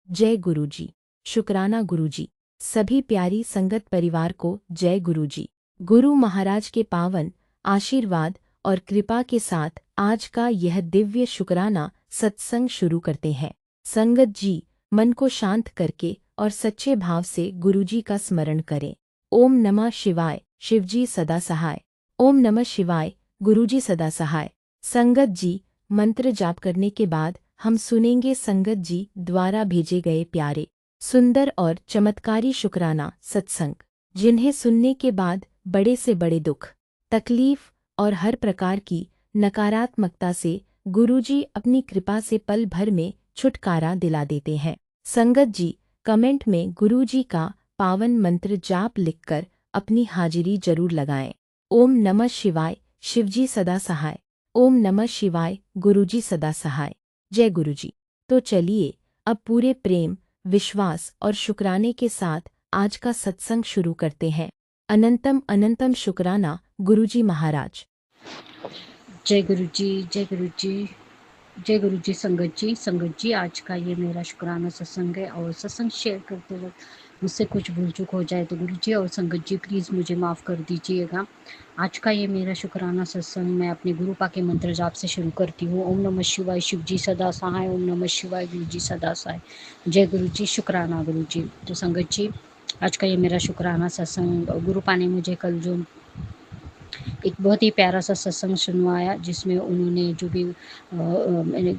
जय गुरुजी। शुक्राना गुरुजी। सभी प्यारी संगत परिवार को जय गुरुजी। गुरु महाराज के पावन आशीर्वाद और कृपा के साथ आज का यह दिव्य शुक्राना सत्संग शुरू करते हैं। संगत जी, मन को शांत करके और सच्चे भाव से गुरुजी का स्मरण करें। ओम नमः शिवाय, शिवजी सदा सहाय। ओम नमः शिवाय, गुरुजी सदा सहाय। संगत जी, मंत्र जाप करने के बाद हम सुनेंगे संगत जी द्वारा भेजे गए प्यारे, सुंदर और चमत्कारी शुक्राना सत्संग, जिन्हें सुनने के बाद बड़े से बड़े दुख, तकलीफ और हर प्रकार की नकारात्मकता से गुरुजी अपनी कृपा से पल भर में छुटकारा दिला देते हैं। संगत जी, कमेंट में गुरुजी का पावन मंत्र जाप लिखकर अपनी हाजिरी जरूर लगाएं। ओम नमः शिवाय, शिवजी सदा सहाय। ओम नमः शिवाय, गुरुजी सदा सहाय। जय गुरुजी। तो चलिए अब पूरे प्रेम, विश्वास और शुक्राने के साथ आज का सत्संग शुरू करते हैं। अनंतम अनंतम शुक्राना गुरुजी महाराज। जय गुरु जी, जय गुरु जी, जय गुरु जी। संगत जी, आज का ये मेरा शुक्राना सत्संग है और सत्संग शेयर करते वक्त मुझसे कुछ भूल चूक हो जाए तो गुरु जी और संगत जी प्लीज़ मुझे माफ़ कर दीजिएगा। आज का ये मेरा शुक्राना सत्संग मैं अपने गुरुपा के मंत्र जाप से शुरू करती हूँ। ओम नमः शिवाय, शिव जी सदा सहाय। ओम नमः शिवाय, गुरु जी सदा सहाय। जय गुरु जी। शुक्राना गुरु जी। तो संगत जी, आज का ये मेरा शुक्राना सत्संग, गुरुपा ने मुझे कल जो एक बहुत ही प्यारा सा सत्संग सुनवाया, जिसमें उन्होंने जो भी मैंने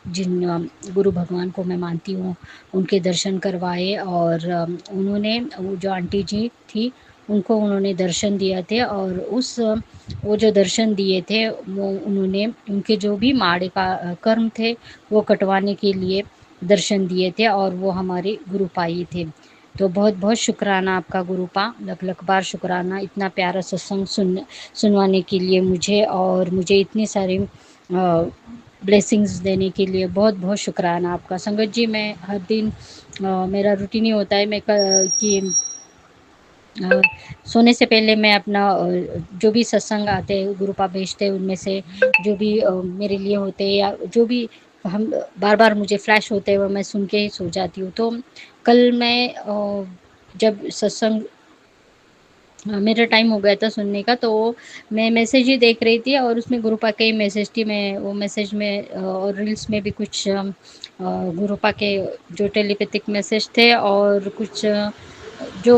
जिन गुरु भगवान को मैं मानती हूँ उनके दर्शन करवाए और उन्होंने वो जो आंटी जी थी उनको उन्होंने दर्शन दिए थे और वो जो दर्शन दिए थे वो उन्होंने उनके जो भी माड़े का कर्म थे वो कटवाने के लिए दर्शन दिए थे और वो हमारे गुरुपाई थे। तो बहुत बहुत शुक्राना आपका गुरुपा, लख लख बार शुक्राना इतना प्यारा सत्संग सुनवाने के लिए मुझे और मुझे इतने सारे ब्लेसिंग्स देने के लिए बहुत बहुत शुक्राना आपका। संगत जी, मैं हर दिन मेरा रूटीन ही होता है कि सोने से पहले मैं अपना जो भी सत्संग आते हैं गुरुपा भेजते हैं उनमें से जो भी मेरे लिए होते हैं या जो भी हम बार बार मुझे फ्लैश होते हैं वो मैं सुन के ही सो जाती हूँ। तो कल मैं जब सत्संग मेरा टाइम हो गया था सुनने का, तो मैं मैसेज ही देख रही थी और उसमें गुरुपा के ही मैसेज थी। मैं वो मैसेज में और रील्स में भी कुछ गुरुपा के जो टेलीपैथिक मैसेज थे और कुछ जो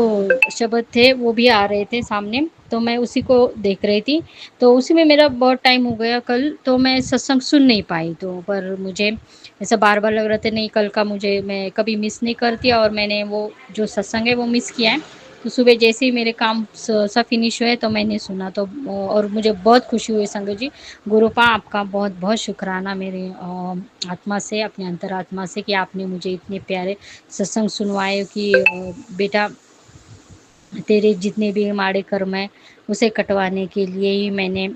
शब्द थे वो भी आ रहे थे सामने, तो मैं उसी को देख रही थी। तो उसी में मेरा बहुत टाइम हो गया कल, तो मैं सत्संग सुन नहीं पाई। तो पर मुझे ऐसा बार बार लग रहा था नहीं, कल का मुझे मैं कभी मिस नहीं करती और मैंने वो जो सत्संग है वो मिस किया है। तो सुबह जैसे ही मेरे काम सब फिनिश हुए तो मैंने सुना, तो और मुझे बहुत खुशी हुई। संगत जी, गुरुपा आपका बहुत बहुत शुक्राना मेरे आत्मा से, अपने अंतरात्मा से, कि आपने मुझे इतने प्यारे सत्संग सुनवाए कि बेटा तेरे जितने भी माड़े कर्म है उसे कटवाने के लिए ही मैंने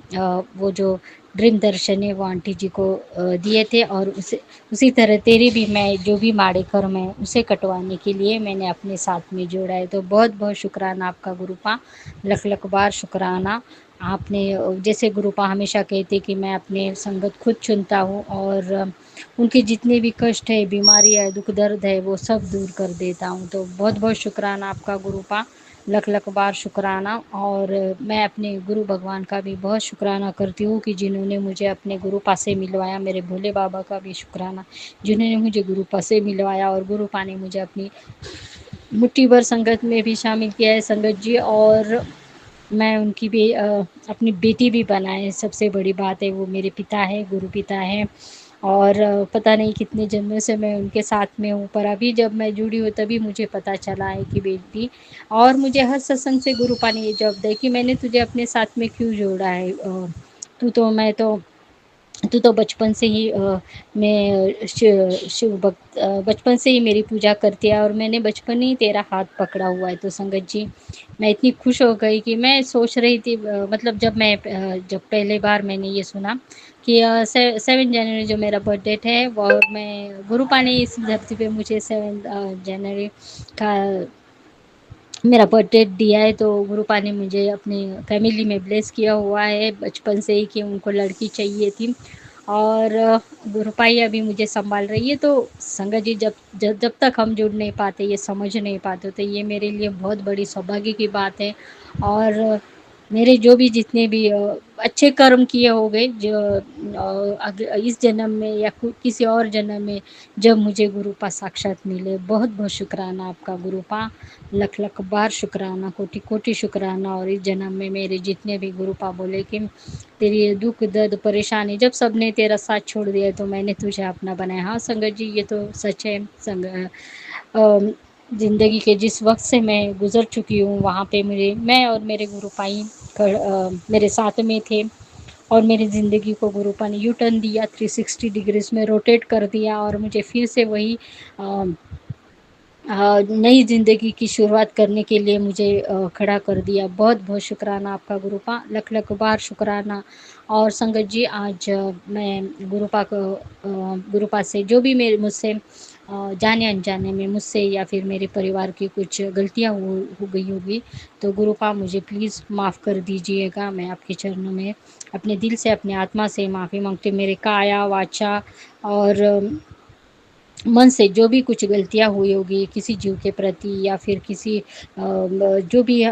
वो जो ड्रीम दर्शन है वो आंटी जी को दिए थे और उसी तरह तेरे भी मैं जो भी माड़े कर्म है उसे कटवाने के लिए मैंने अपने साथ में जोड़ा है। तो बहुत बहुत शुक्राना आपका गुरुपा, लख लख बार शुक्राना। आपने जैसे गुरुपा हमेशा कहते कि मैं अपने संगत खुद चुनता हूँ और उनके जितने भी कष्ट है, बीमारी है, दुख दर्द है वो सब दूर कर देता हूँ। तो बहुत बहुत शुक्राना आपका गुरुपा, लख लख बार शुक्राना। और मैं अपने गुरु भगवान का भी बहुत शुक्राना करती हूँ कि जिन्होंने मुझे अपने गुरुपा से मिलवाया। मेरे भोले बाबा का भी शुक्राना जिन्होंने मुझे गुरुपा से मिलवाया और गुरुपा ने मुझे अपनी मुट्ठी भर संगत में भी शामिल किया है संगत जी। और मैं उनकी भी अपनी बेटी भी बनाए। सबसे बड़ी बात है वो मेरे पिता है, गुरु पिता हैं और पता नहीं कितने जन्मों से मैं उनके साथ में हूँ, पर अभी जब मैं जुड़ी हूँ तभी मुझे पता चला है कि बेटी। और मुझे हर सत्संग से गुरुपा ने ये जवाब दिया कि मैंने तुझे अपने साथ में क्यों जोड़ा है, तू तो बचपन से ही मैं शिव भक्त, बचपन से ही मेरी पूजा करती है और मैंने बचपन ही तेरा हाथ पकड़ा हुआ है। तो संगत जी, मैं इतनी खुश हो गई कि मैं सोच रही थी मतलब जब पहले बार मैंने ये सुना कि 7 जनवरी जो मेरा बर्थडे है वो, और मैं गुरुपा ने इस धरती पे मुझे 7 जनवरी का मेरा बर्थडे दिया है। तो गुरुपा ने मुझे अपनी फैमिली में ब्लेस किया हुआ है बचपन से ही कि उनको लड़की चाहिए थी और गुरुपाई अभी मुझे सँभाल रही है। तो संगत जी जब तक हम जुड़ नहीं पाते, ये समझ नहीं पाते, तो ये मेरे लिए बहुत बड़ी सौभाग्य की बात है। और मेरे जो भी जितने भी अच्छे कर्म किए होंगे जो इस जन्म में या किसी और जन्म में, जब मुझे गुरुपा साक्षात मिले, बहुत बहुत शुक्राना आपका गुरुपा, लख लख बार शुक्राना, कोटि कोटि शुक्राना। और इस जन्म में मेरे जितने भी गुरुपा बोले कि तेरी ये दुख दर्द परेशानी जब सबने तेरा साथ छोड़ दिया तो मैंने तुझे अपना बनाया। हाँ संगत जी, ये तो सच है। ज़िंदगी के जिस वक्त से मैं गुजर चुकी हूँ, वहाँ पे मैं और मेरे गुरुपाई मेरे साथ में थे। और मेरी ज़िंदगी को गुरुपा ने यू टर्न दिया, 360 डिग्रीज में रोटेट कर दिया और मुझे फिर से वही नई ज़िंदगी की शुरुआत करने के लिए मुझे खड़ा कर दिया। बहुत बहुत शुक्राना आपका गुरुपा, लख लख बार शुक्राना। और संगत जी, आज मैं गुरुपा से जो भी मेरे मुझसे जाने अनजाने में मुझसे या फिर मेरे परिवार की कुछ गलतियाँ हो गई होगी, तो गुरुपा मुझे प्लीज़ माफ़ कर दीजिएगा। मैं आपके चरणों में अपने दिल से, अपनी आत्मा से माफ़ी माँगती हूँ। मेरे काया, वाचा और मन से जो भी कुछ गलतियाँ हुई होगी किसी जीव के प्रति, या फिर किसी जो भी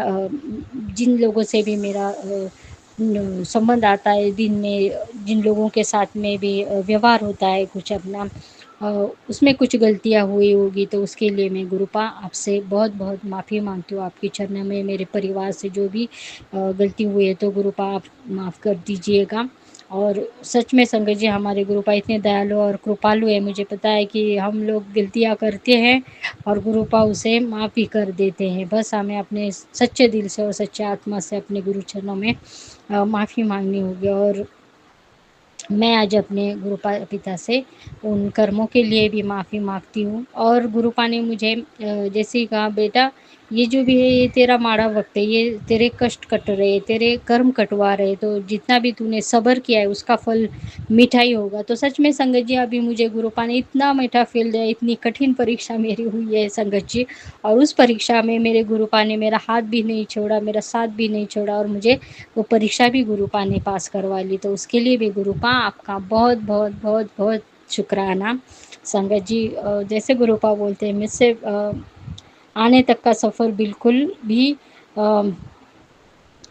जिन लोगों से भी मेरा संबंध आता है दिन में, जिन लोगों के साथ में भी व्यवहार होता है कुछ अपना, उसमें कुछ गलतियाँ हुई होगी, तो उसके लिए मैं गुरुपा आपसे बहुत बहुत माफ़ी मांगती हूँ आपके चरणों में। मेरे परिवार से जो भी गलती हुई है तो गुरुपा आप माफ़ कर दीजिएगा। और सच में संगत जी, हमारे गुरुपा इतने दयालु और कृपालु है। मुझे पता है कि हम लोग गलतियाँ करते हैं और गुरुपा उसे माफ़ भी कर देते हैं। बस हमें अपने सच्चे दिल से और सच्चे आत्मा से अपने गुरु चरणों में माफ़ी मांगनी होगी। और मैं आज अपने पिता से उन कर्मों के लिए भी माफ़ी माँगती हूँ। और गुरुपा ने मुझे जैसे ही कहा, बेटा ये जो भी है ये तेरा माड़ा वक्त है, ये तेरे कष्ट कट रहे, तेरे कर्म कटवा रहे, तो जितना भी तूने सब्र किया है उसका फल मीठा ही होगा। तो सच में संगत जी, अभी मुझे गुरुपा ने इतना मीठा फल दिया, इतनी कठिन परीक्षा मेरी हुई है संगत जी, और उस परीक्षा में मेरे गुरुपा ने मेरा हाथ भी नहीं छोड़ा, मेरा साथ भी नहीं छोड़ा, और मुझे वो परीक्षा भी गुरुपा ने पास करवा ली। तो उसके लिए भी गुरुपा आपका बहुत बहुत बहुत बहुत शुक्राना। संगत जी, जैसे गुरुपा बोलते हैं, मुझसे आने तक का सफ़र बिल्कुल भी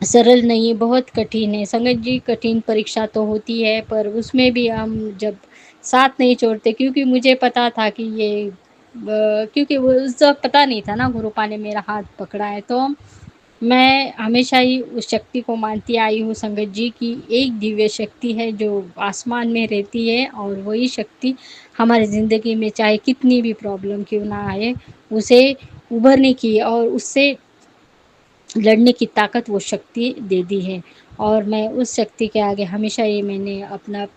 सरल नहीं है, बहुत कठिन है। संगत जी, कठिन परीक्षा तो होती है, पर उसमें भी हम जब साथ नहीं छोड़ते, क्योंकि मुझे पता था कि क्योंकि वो उस वक़्त पता नहीं था ना गुरुपा ने मेरा हाथ पकड़ा है, तो मैं हमेशा ही उस शक्ति को मानती आई हूँ संगत जी की एक दिव्य शक्ति है जो आसमान में रहती है, और वही शक्ति हमारी ज़िंदगी में चाहे कितनी भी प्रॉब्लम क्यों ना आए, उसे उभरने की और उससे लड़ने की ताकत वो शक्ति दे दी है। और मैं उस शक्ति के आगे हमेशा ही मैंने अपना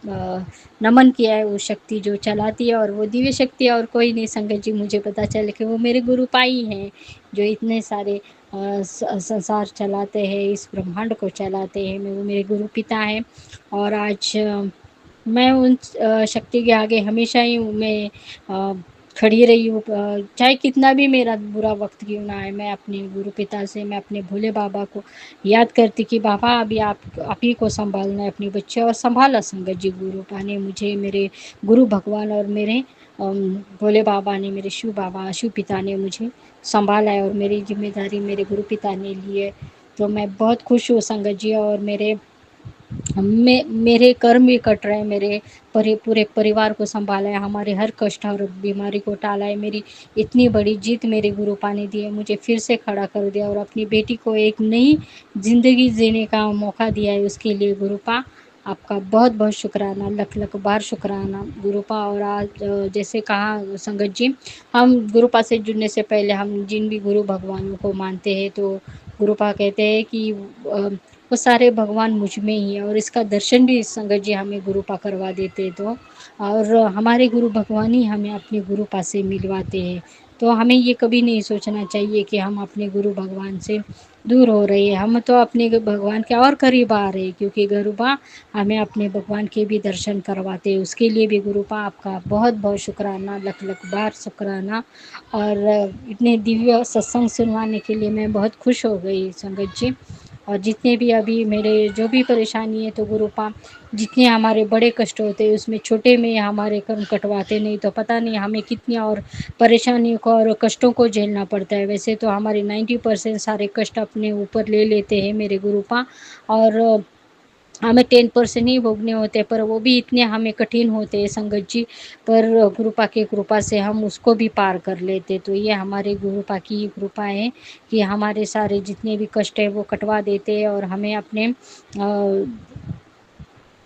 नमन किया है, वो शक्ति जो चलाती है, और वो दिव्य शक्ति और कोई नहीं संगत जी, मुझे पता चले कि वो मेरे गुरुपाई हैं, जो इतने सारे संसार चलाते हैं, इस ब्रह्मांड को चलाते हैं। वो मेरे गुरु पिता हैं। और आज मैं उन शक्ति के आगे हमेशा ही मैं खड़ी रही हूँ। चाहे कितना भी मेरा बुरा वक्त क्यों ना आए, मैं अपने गुरु पिता से, मैं अपने भोले बाबा को याद करती कि बाबा अभी आप ही को संभालना है अपने बच्चे, और संभाला संगत जी। गुरुपा ने मुझे, मेरे गुरु भगवान और मेरे भोले बाबा ने, मेरे शिव बाबा, शिव पिता ने मुझे संभाला है, और मेरी जिम्मेदारी मेरे गुरु पिता ने ली है। तो मैं बहुत खुश हूँ संगत जी। और मेरे कर्म भी कट रहे हैं, मेरे पूरे परिवार को संभाला है, हमारे हर कष्ट और बीमारी को टाला है। मेरी इतनी बड़ी जीत मेरे गुरुपा ने दी है, मुझे फिर से खड़ा कर दिया और अपनी बेटी को एक नई ज़िंदगी जीने का मौका दिया है। उसके लिए गुरुपा आपका बहुत बहुत शुक्राना, लख लख बार शुक्राना गुरुपा। और आज जैसे कहा संगत जी, हम गुरुपा से जुड़ने से पहले हम जिन भी गुरु भगवानों को मानते हैं, तो गुरुपा कहते हैं कि वो सारे भगवान मुझ में ही है, और इसका दर्शन भी संगत जी हमें गुरुपा करवा देते। तो और हमारे गुरु भगवान ही हमें अपने गुरुपा से मिलवाते हैं। तो हमें ये कभी नहीं सोचना चाहिए कि हम अपने गुरु भगवान से दूर हो रहे हैं, हम तो अपने भगवान के और करीब आ रहे हैं, क्योंकि गुरुपा हमें अपने भगवान के भी दर्शन करवाते हैं। उसके लिए भी गुरुपा आपका बहुत बहुत शुक्राना, लख लख बार शुक्राना। और इतने दिव्य सत्संग सुनवाने के लिए मैं बहुत खुश हो गई संगत जी। और जितने भी अभी मेरे जो भी परेशानी है, तो गुरुपा जितने हमारे बड़े कष्ट होते हैं उसमें छोटे में हमारे कर्म कटवाते, नहीं तो पता नहीं हमें कितनी और परेशानियों को और कष्टों को झेलना पड़ता है। वैसे तो हमारे 90% सारे कष्ट अपने ऊपर ले लेते हैं मेरे गुरुपा, और हमें 10% ही भोगने होते हैं, पर वो भी इतने हमें कठिन होते हैं संगत जी, पर गुरुपा की कृपा से हम उसको भी पार कर लेते। तो ये हमारे गुरुपा की कृपा है कि हमारे सारे जितने भी कष्ट है वो कटवा देते हैं, और हमें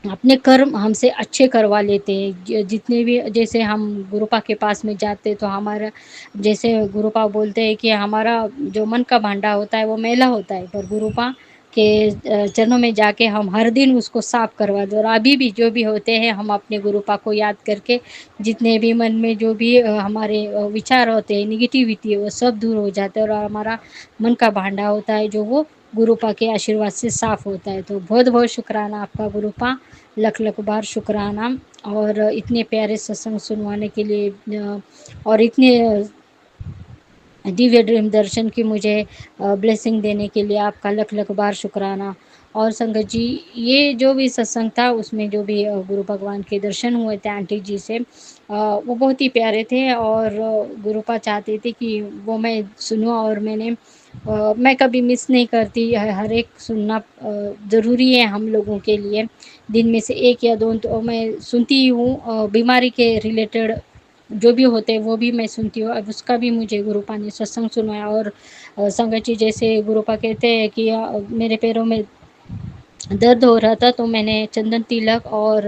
अपने कर्म हमसे अच्छे करवा लेते हैं। जितने भी, जैसे हम गुरुपा के पास में जाते तो हमारा, जैसे गुरुपा बोलते हैं कि हमारा जो मन का भांडा होता है वो मैला होता है, पर गुरुपा के चरणों में जाके हम हर दिन उसको साफ करवा दो, और अभी भी जो भी होते हैं हम अपने गुरुपा को याद करके जितने भी मन में जो भी हमारे विचार होते हैं, निगेटिविटी है, वो सब दूर हो जाते हैं, और हमारा मन का भांडा होता है जो वो गुरुपा के आशीर्वाद से साफ होता है। तो बहुत बहुत शुक्राना आपका गुरुपा, लख लख बार शुक्राना। और इतने प्यारे सत्संग सुनवाने के लिए, और इतने दिव्य ड्रीम दर्शन की मुझे ब्लेसिंग देने के लिए आपका लख लख बार शुक्राना। और संगत जी, ये जो भी सत्संग था उसमें जो भी गुरु भगवान के दर्शन हुए थे आंटी जी से, वो बहुत ही प्यारे थे, और गुरुपा चाहते थे कि वो मैं सुनूं, और मैं कभी मिस नहीं करती, हर एक सुनना ज़रूरी है हम लोगों के लिए। दिन में से 1 या 2 तो मैं सुनती ही हूँ, बीमारी के रिलेटेड जो भी होते हैं वो भी मैं सुनती हूँ। अब उसका भी मुझे गुरुपा ने सत्संग सुनाया, और संगत जी, जैसे गुरुपा कहते हैं कि मेरे पैरों में दर्द हो रहा था तो मैंने चंदन तिलक और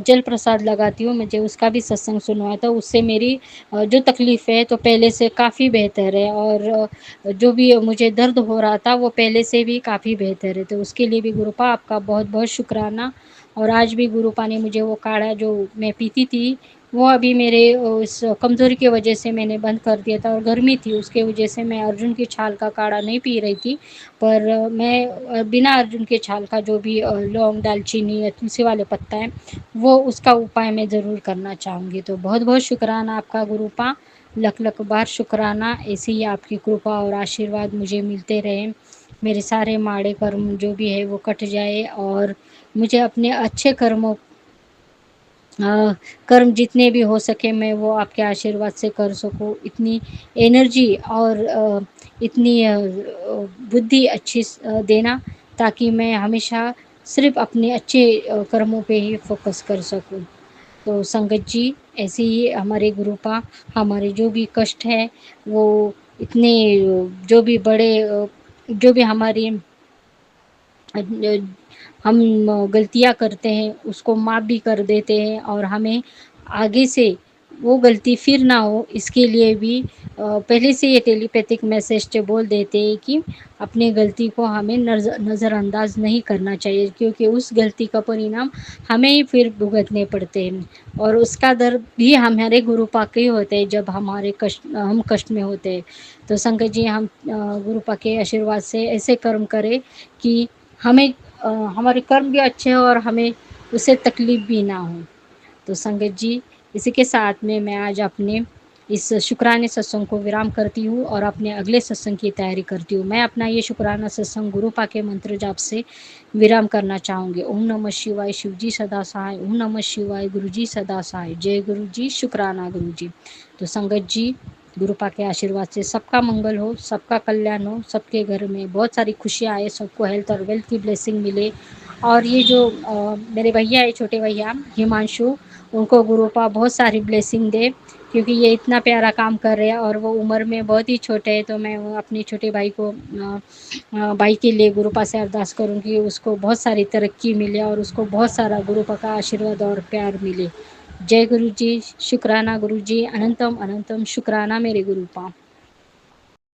जल प्रसाद लगाती हूँ, मुझे उसका भी सत्संग सुनवाया था। उससे मेरी जो तकलीफ़ है तो पहले से काफ़ी बेहतर है, और जो भी मुझे दर्द हो रहा था वो पहले से भी काफ़ी बेहतर है। तो उसके लिए भी गुरुपा आपका बहुत बहुत शुक्राना। और आज भी गुरुपा ने मुझे वो काढ़ा जो मैं पीती थी, वो अभी मेरे उस कमज़ोरी की वजह से मैंने बंद कर दिया था, और गर्मी थी उसके वजह से मैं अर्जुन की छाल का काढ़ा नहीं पी रही थी। पर मैं बिना अर्जुन के छाल का जो भी लौंग, दालचीनी या तुलसी वाले पत्ता है, वो उसका उपाय मैं ज़रूर करना चाहूँगी। तो बहुत बहुत शुक्राना आपका गुरुपा, लख लख बार शुक्राना। ऐसे ही आपकी कृपा और आशीर्वाद मुझे मिलते रहे, मेरे सारे माड़े कर्म जो भी है वो कट जाए, और मुझे अपने अच्छे कर्म जितने भी हो सके मैं वो आपके आशीर्वाद से कर सकूँ। इतनी एनर्जी और इतनी बुद्धि अच्छी देना, ताकि मैं हमेशा सिर्फ़ अपने अच्छे कर्मों पे ही फ़ोकस कर सकूँ। तो संगत जी, ऐसे ही हमारे गुरुपा हमारे जो भी कष्ट है वो इतने जो भी बड़े जो भी हमारी हम गलतियाँ करते हैं उसको माफ़ भी कर देते हैं, और हमें आगे से वो गलती फिर ना हो इसके लिए भी पहले से ये टेलीपैथिक मैसेज से बोल देते हैं कि अपनी गलती को हमें नज़रअंदाज नहीं करना चाहिए, क्योंकि उस गलती का परिणाम हमें ही फिर भुगतने पड़ते हैं, और उसका दर्द भी हमारे गुरुपा के ही होते हैं जब हम कष्ट में होते हैं। तो संगत जी, हम गुरुपा के आशीर्वाद से ऐसे कर्म करें कि हमें हमारे कर्म भी अच्छे हों और हमें उससे तकलीफ़ भी ना हो। तो संगत जी, इसी के साथ में मैं आज अपने इस शुक्राने सत्संग को विराम करती हूँ, और अपने अगले सत्संग की तैयारी करती हूँ। मैं अपना ये शुक्राना सत्संग गुरुपा के मंत्र जाप से विराम करना चाहूँगी। ओम नमः शिवाय, शिव जी सदा सहाय। ओम नमः शिवाय, गुरु जी सदा सहाय। जय गुरु जी, शुक्राना गुरु जी। तो संगत जी, गुरुपा के आशीर्वाद से सबका मंगल हो, सबका कल्याण हो, सबके घर में बहुत सारी खुशियाँ आए, सबको हेल्थ और वेल्थ की ब्लेसिंग मिले। और ये जो मेरे भैया है, छोटे भैया हिमांशु, उनको गुरुपा बहुत सारी ब्लेसिंग दे, क्योंकि ये इतना प्यारा काम कर रहे हैं और वो उम्र में बहुत ही छोटे हैं। तो मैं वो अपने छोटे भाई को भाई के लिए गुरुपा से अरदास करूँगी, उसको बहुत सारी तरक्की मिले और उसको बहुत सारा गुरुपा का आशीर्वाद और प्यार मिले। जय गुरु जी, शुक्राना गुरु जी, अनंतम अनंतम शुक्राना मेरे गुरुपा।